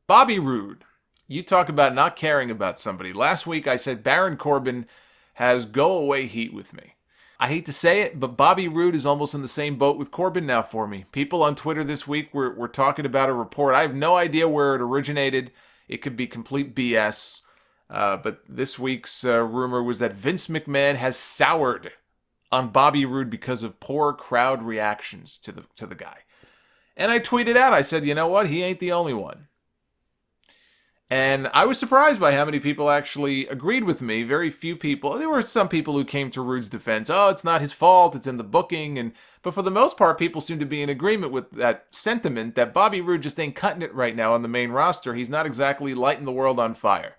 Bobby Roode. You talk about not caring about somebody. Last week I said Baron Corbin has go-away heat with me. I hate to say it, but Bobby Roode is almost in the same boat with Corbin now for me. People on Twitter this week were talking about a report. I have no idea where it originated. It could be complete BS. But this week's rumor was that Vince McMahon has soured on Bobby Roode because of poor crowd reactions to the guy. And I tweeted out, I said, you know what? He ain't the only one. And I was surprised by how many people actually agreed with me. Very few people. There were some people who came to Roode's defense. Oh, it's not his fault. It's in the booking. But for the most part, people seem to be in agreement with that sentiment that Bobby Roode just ain't cutting it right now on the main roster. He's not exactly lighting the world on fire.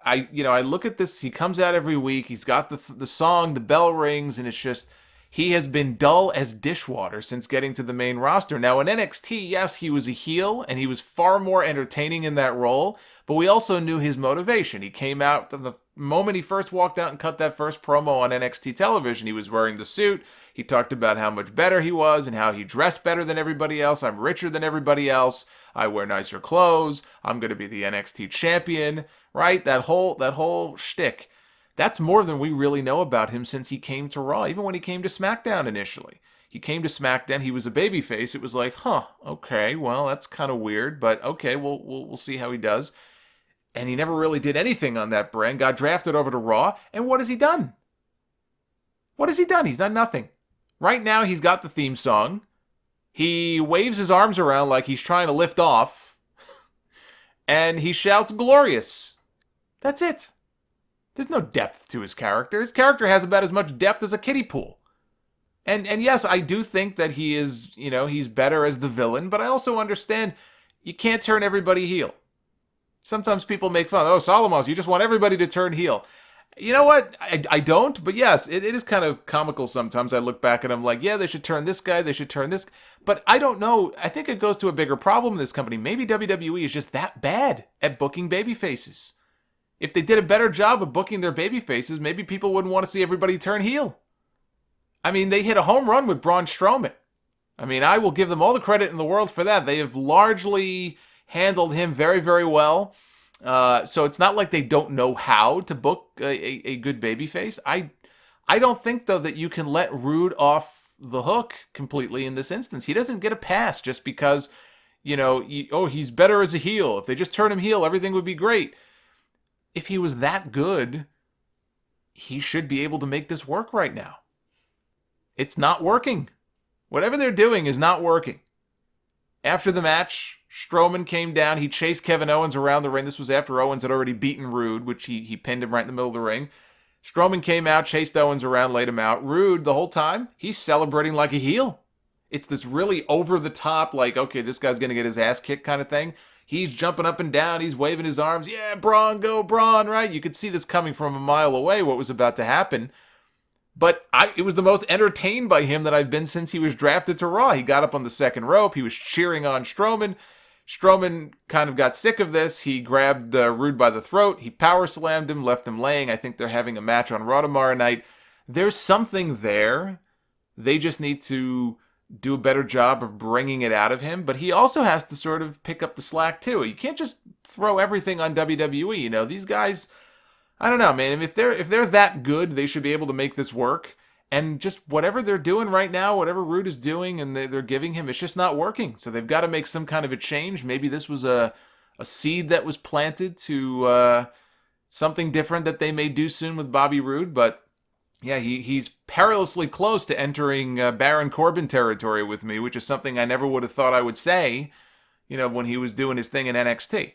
I look at this. He comes out every week. He's got the song, the bell rings, and it's just he has been dull as dishwater since getting to the main roster. Now in NXT, yes, he was a heel, and he was far more entertaining in that role. But we also knew his motivation. He came out the moment he first walked out and cut that first promo on NXT television. He was wearing the suit. He talked about how much better he was and how he dressed better than everybody else. I'm richer than everybody else. I wear nicer clothes. I'm going to be the NXT champion. Right? That whole shtick. That's more than we really know about him since he came to Raw. Even when he came to SmackDown initially. He came to SmackDown. He was a babyface. It was like, okay, well, that's kind of weird, but okay, we'll see how he does. And he never really did anything on that brand. Got drafted over to Raw. And what has he done? What has he done? He's done nothing. Right now, he's got the theme song. He waves his arms around like he's trying to lift off. And he shouts, "Glorious." That's it. There's no depth to his character. His character has about as much depth as a kiddie pool. And yes, I do think that he is, he's better as the villain. But I also understand you can't turn everybody heel. Sometimes people make fun. Oh, Solomonster, you just want everybody to turn heel. You know what? I don't, but yes, it is kind of comical sometimes. I look back and I'm like, yeah, they should turn this guy, they should turn this. But I don't know. I think it goes to a bigger problem in this company. Maybe WWE is just that bad at booking baby faces. If they did a better job of booking their baby faces, maybe people wouldn't want to see everybody turn heel. I mean, they hit a home run with Braun Strowman. I mean, I will give them all the credit in the world for that. They have largely handled him very, very well. So it's not like they don't know how to book a good babyface. I don't think, though, that you can let Roode off the hook completely in this instance. He doesn't get a pass just because, he's better as a heel. If they just turn him heel, everything would be great. If he was that good, he should be able to make this work right now. It's not working. Whatever they're doing is not working. After the match, Strowman came down. He chased Kevin Owens around the ring. This was after Owens had already beaten Roode, which he pinned him right in the middle of the ring. Strowman came out, chased Owens around, laid him out. Roode, the whole time, he's celebrating like a heel. It's this really over-the-top, like, okay, this guy's going to get his ass kicked kind of thing. He's jumping up and down. He's waving his arms. Yeah, Braun, go Braun, right? You could see this coming from a mile away, what was about to happen. But it was the most entertained by him that I've been since he was drafted to Raw. He got up on the second rope. He was cheering on Strowman. Strowman kind of got sick of this. He grabbed Roode by the throat. He power slammed him, left him laying. I think they're having a match on Raw tomorrow night. There's something there. They just need to do a better job of bringing it out of him. But he also has to sort of pick up the slack, too. You can't just throw everything on WWE. These guys, I don't know, man. If they're that good, they should be able to make this work. And just whatever they're doing right now, whatever Roode is doing and they're giving him, it's just not working. So they've got to make some kind of a change. Maybe this was a seed that was planted to something different that they may do soon with Bobby Roode. But yeah, he's perilously close to entering Baron Corbin territory with me, which is something I never would have thought I would say, when he was doing his thing in NXT.